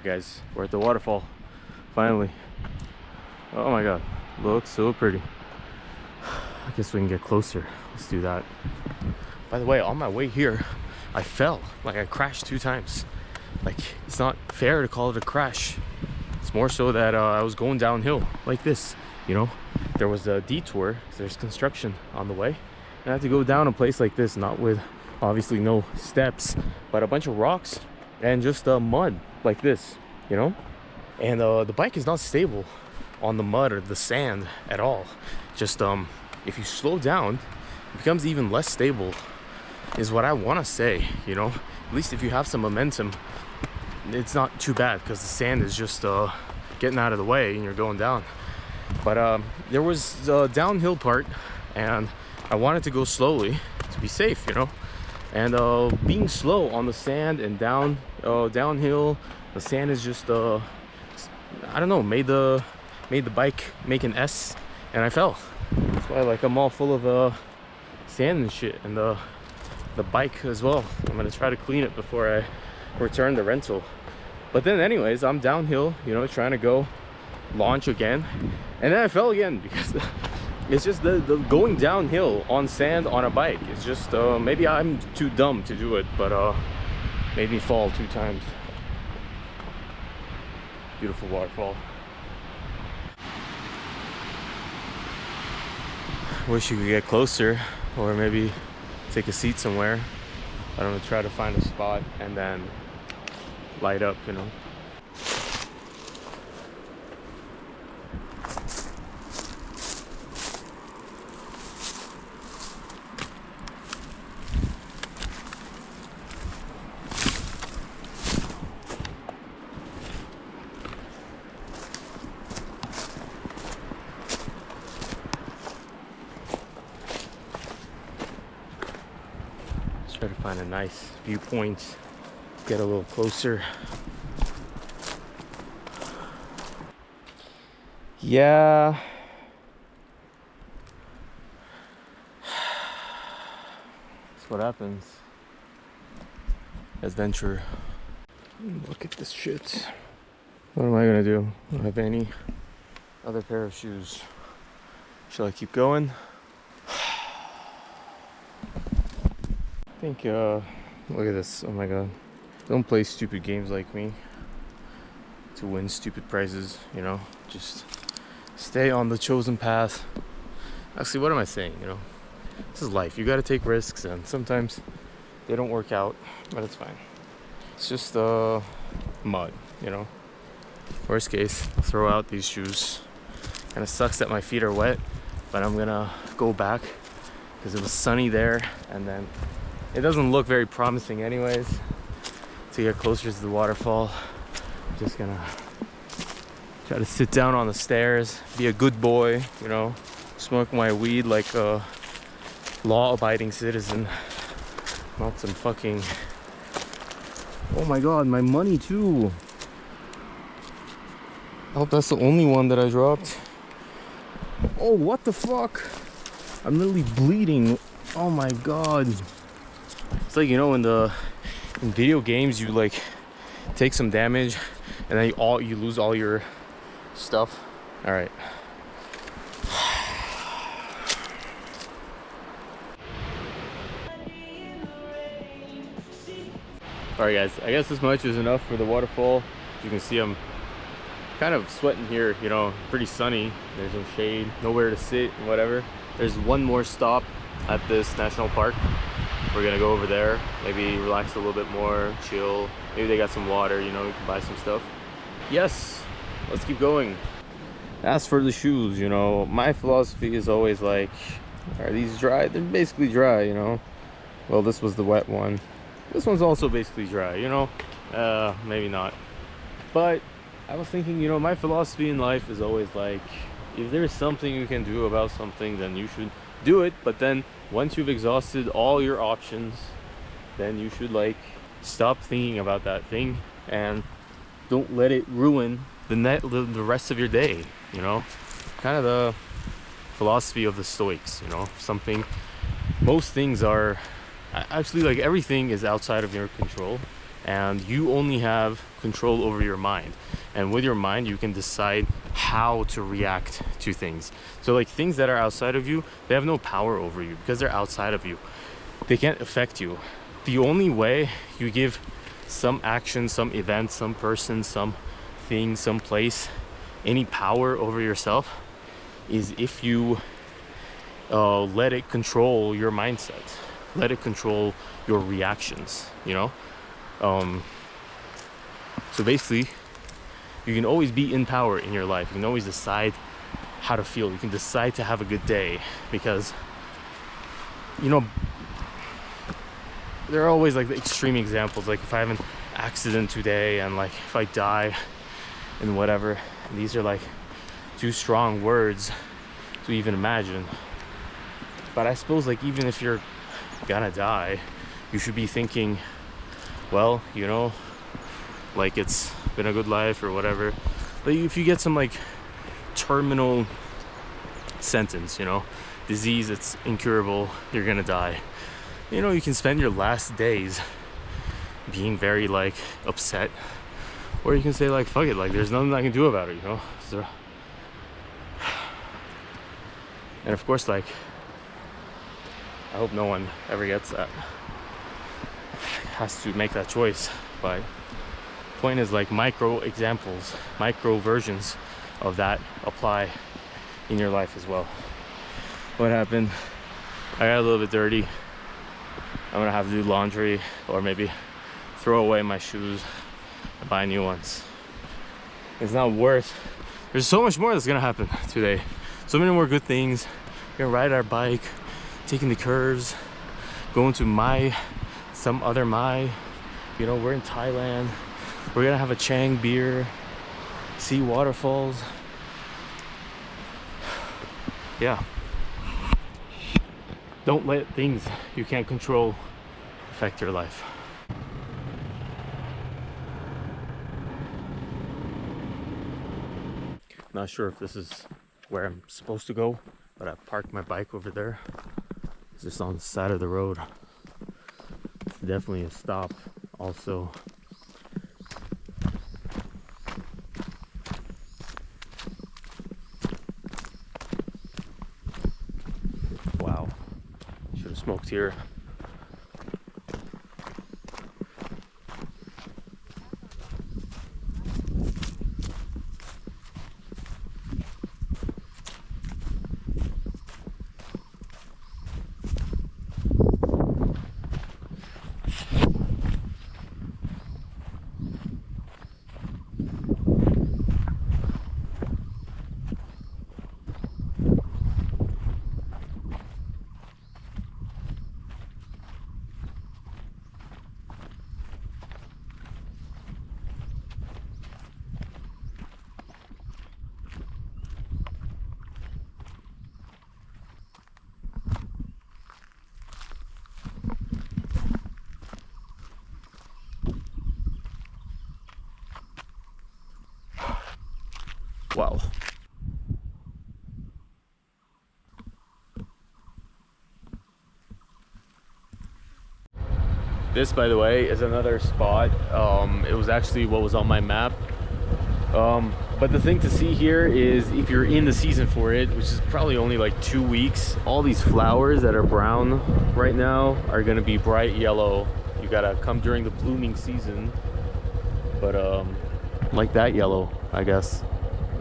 Alright guys, we're at the waterfall, finally. Oh my god, looks so pretty. I guess we can get closer. Let's do that. By the way, on my way here, I fell. Like, I crashed 2 times. Like, it's not fair to call it a crash. It's more so that I was going downhill like this, you know? There was a detour, there's construction on the way. And I had to go down a place like this, not with obviously no steps, but a bunch of rocks and just mud like this, you know? And the bike is not stable on the mud or the sand at all. Just if you slow down, it becomes even less stable, is what I want to say, you know? At least if you have some momentum, it's not too bad because the sand is just getting out of the way and you're going down. But there was the downhill part and I wanted to go slowly to be safe, you know? And being slow on the sand and downhill, the sand is just I don't know, made the bike make an S, and I fell. That's why, like, I'm all full of sand and shit, and the bike as well. I'm gonna try to clean it before I return the rental. But then anyways, I'm downhill, you know, trying to go launch again, and then I fell again because it's just the going downhill on sand on a bike. It's just maybe I'm too dumb to do it, but made me fall 2 times. Beautiful waterfall. Wish you could get closer, or maybe take a seat somewhere. I don't know, try to find a spot and then light up, you know. Try to find a nice viewpoint, get a little closer. Yeah. That's what happens. Adventure. Look at this shit. What am I gonna do? I don't have any other pair of shoes. Shall I keep going? I think, look at this. Oh my god. Don't play stupid games like me to win stupid prizes, you know? Just stay on the chosen path. Actually, what am I saying, you know? This is life. You gotta take risks, and sometimes they don't work out, but it's fine. It's just mud, you know? Worst case, I'll throw out these shoes. Kinda sucks that my feet are wet, but I'm gonna go back because it was sunny there, and then it doesn't look very promising anyways to get closer to the waterfall. I'm just gonna try to sit down on the stairs, be a good boy, you know, smoke my weed like a law-abiding citizen, not some fucking... Oh my god, my money too. I hope that's the only one that I dropped. Oh, what the fuck? I'm literally bleeding. Oh my god. It's like, you know, in video games you like take some damage and then you lose all your stuff. All right. All right guys, I guess this much is enough for the waterfall. As you can see, I'm kind of sweating here, you know, pretty sunny. There's no shade, nowhere to sit and whatever. There's one more stop at this national park. We're gonna go over there, maybe relax a little bit more, chill. Maybe they got some water, you know, we can buy some stuff. Yes, let's keep going. As for the shoes, you know, my philosophy is always like, are these dry? They're basically dry, you know. Well, this was the wet one. This one's also basically dry, you know. Maybe not. But I was thinking, you know, my philosophy in life is always like, if there's something you can do about something, then you should do it. But then once you've exhausted all your options, then you should like stop thinking about that thing and don't let it ruin the rest of your day, you know. Kind of the philosophy of the Stoics, you know. Most things are actually, like, everything is outside of your control, and you only have control over your mind. And with your mind, you can decide how to react to things. So like things that are outside of you, they have no power over you because they're outside of you. They can't affect you. The only way you give some action, some event, some person, some thing, some place, any power over yourself is if you let it control your mindset, let it control your reactions, you know? So basically, you can always be in power in your life. You can always decide how to feel. You can decide to have a good day because, you know, there are always like the extreme examples. Like if I have an accident today and like if I die and whatever, and these are like too strong words to even imagine. But I suppose like even if you're gonna die, you should be thinking, well, you know, like it's been a good life or whatever. Like if you get some like terminal sentence, you know, disease that's incurable, you're gonna die, you know, you can spend your last days being very like upset, or you can say like fuck it, like there's nothing I can do about it, you know. So, and of course, like I hope no one ever gets that, has to make that choice. But point is like micro examples, micro versions of that apply in your life as well. What happened? I got a little bit dirty. I'm gonna have to do laundry or maybe throw away my shoes and buy new ones. It's not worth. There's so much more that's gonna happen today. So many more good things. We're gonna ride our bike, taking the curves, going to some other you know, we're in Thailand. We're gonna have a Chang beer, see waterfalls. Yeah. Don't let things you can't control affect your life. Not sure if this is where I'm supposed to go, but I parked my bike over there. It's just on the side of the road. It's definitely a stop also. Wow, should have smoked here. Wow. This, by the way, is another spot. It was actually what was on my map. But the thing to see here is if you're in the season for it, which is probably only like 2 weeks, all these flowers that are brown right now are gonna be bright yellow. You gotta come during the blooming season. But like that yellow, I guess.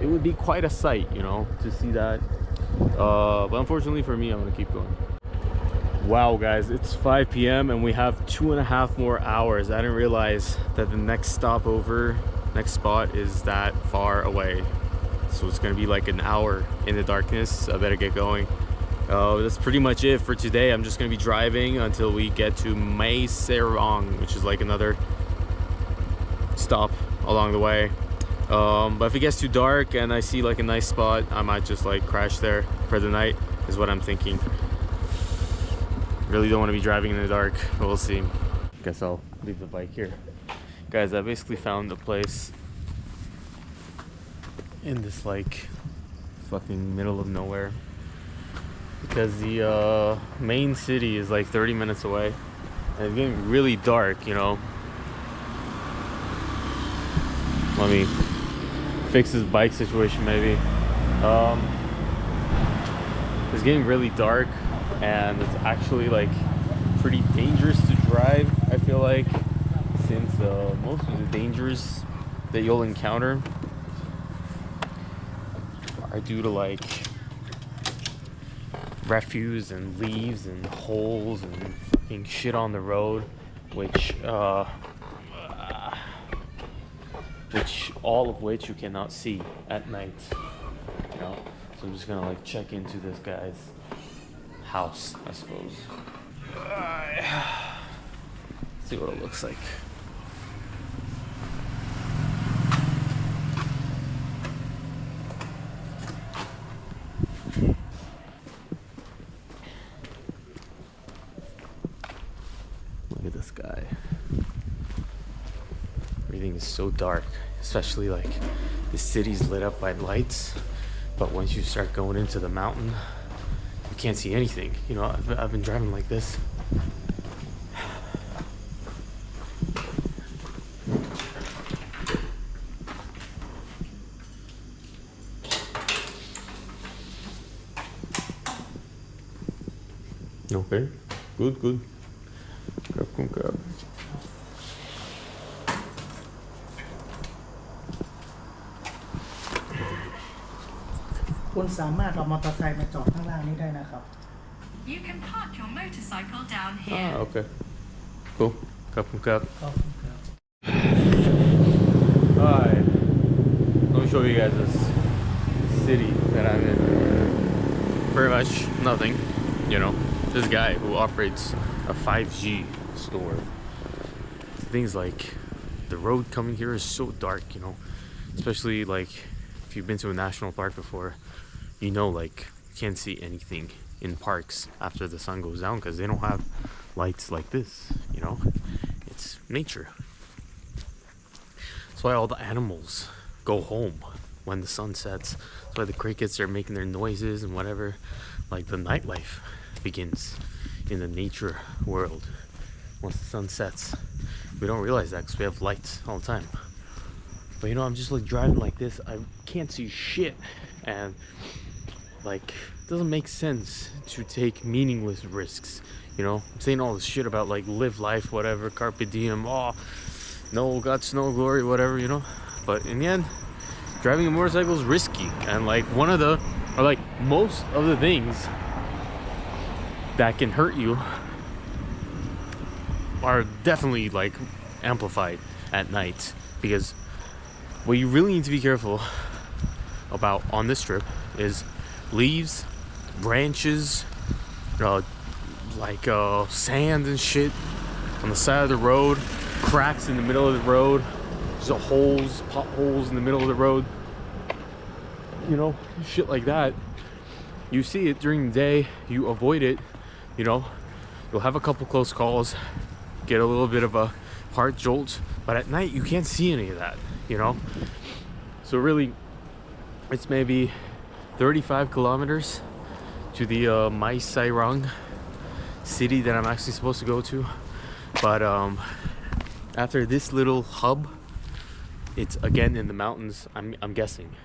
It would be quite a sight, you know, to see that. But unfortunately for me, I'm gonna keep going. Wow, guys, it's 5 p.m. and we have 2.5 more hours. I didn't realize that the next spot is that far away. So it's gonna be like an hour in the darkness. I better get going. That's pretty much it for today. I'm just gonna be driving until we get to Mae Serong, which is like another stop along the way. But if it gets too dark and I see like a nice spot, I might just like crash there for the night, is what I'm thinking. Really don't want to be driving in the dark, but we'll see. Guess I'll leave the bike here. Guys, I basically found a place in this like fucking middle of nowhere because the main city is like 30 minutes away and it's getting really dark, you know. Let me fix his bike situation maybe. It's getting really dark and it's actually like pretty dangerous to drive, I feel like, since most of the dangers that you'll encounter are due to like refuse and leaves and holes and fucking shit on the road, which all of which you cannot see at night, you know. So I'm just gonna like check into this guy's house, I suppose. See what it looks like. Look at this guy. Everything is so dark, especially like the city's lit up by lights, but once you start going into the mountain, you can't see anything. You know, I've been driving like this. Okay, good. Grab. คุณสามารถเอามอเตอร์ไซค์มาจอดข้างล่างนี้ได้นะครับ You can park your motorcycle down here. Ah, okay. Cool. Grab. ขอบคุณครับ Alright. Let me show you guys this city that I'm in. Very much nothing, you know. This guy who operates a 5G store. Things like the road coming here is so dark, you know. Especially like if you've been to a national park before, you know, like you can't see anything in parks after the sun goes down because they don't have lights like this, you know. It's nature. That's why all the animals go home when the sun sets. That's why the crickets are making their noises and whatever. Like the nightlife begins in the nature world once the sun sets. We don't realize that because we have lights all the time. But you know, I'm just like driving like this. I can't see shit, and like it doesn't make sense to take meaningless risks. You know, I'm saying all this shit about like live life, whatever, carpe diem, oh, no guts, no glory, whatever, you know. But in the end, driving a motorcycle is risky, and like one of the, or like most of the things that can hurt you are definitely like amplified at night, because what you really need to be careful about on this trip is leaves, branches, sand and shit on the side of the road, cracks in the middle of the road, there's holes, potholes in the middle of the road, you know, shit like that. You see it during the day, you avoid it, you know, you'll have a couple close calls, get a little bit of a heart jolt, but at night you can't see any of that, you know. So really it's maybe 35 kilometers to the Mai Sairang city that I'm actually supposed to go to, but after this little hub, it's again in the mountains. I'm guessing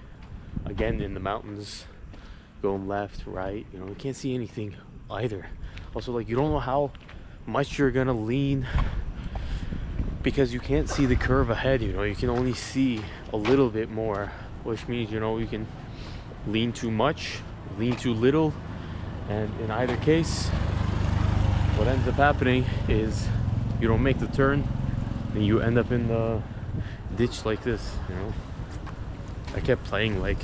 again in the mountains, going left, right, you know, you can't see anything either. Also, like, you don't know how much you're gonna lean because you can't see the curve ahead, you know. You can only see a little bit more, which means, you know, you can lean too much, lean too little, and in either case, what ends up happening is you don't make the turn and you end up in the ditch like this, you know. I kept playing like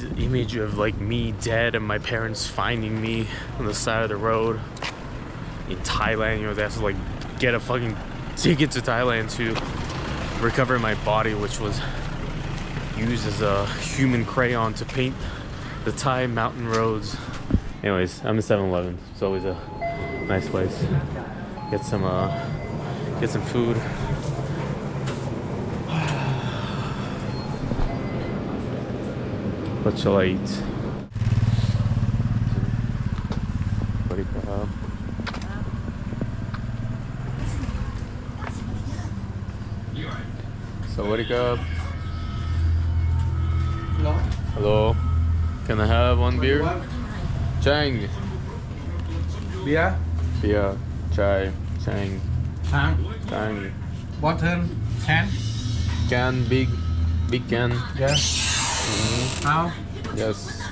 the image of like me dead and my parents finding me on the side of the road in Thailand, you know. They have to like get a fucking ticket to Thailand to recover my body, which was used as a human crayon to paint the Thai mountain roads. Anyways, I'm in 7-Eleven. It's always a nice place. Get some food. What shall I eat? Buddy kebab. Sawadee Cup. Hello. Hello. Can I have one beer? Chang. Beer. Beer. Chai. Chang. Tang. Chang. Bottle. Can. Can. Big. Big can. Yes. How? Yes.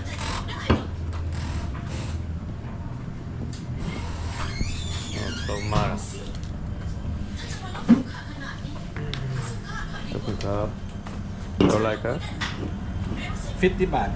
Oh, so much. ขอบคุณครับเท่าไหร่ครับ 50 บาท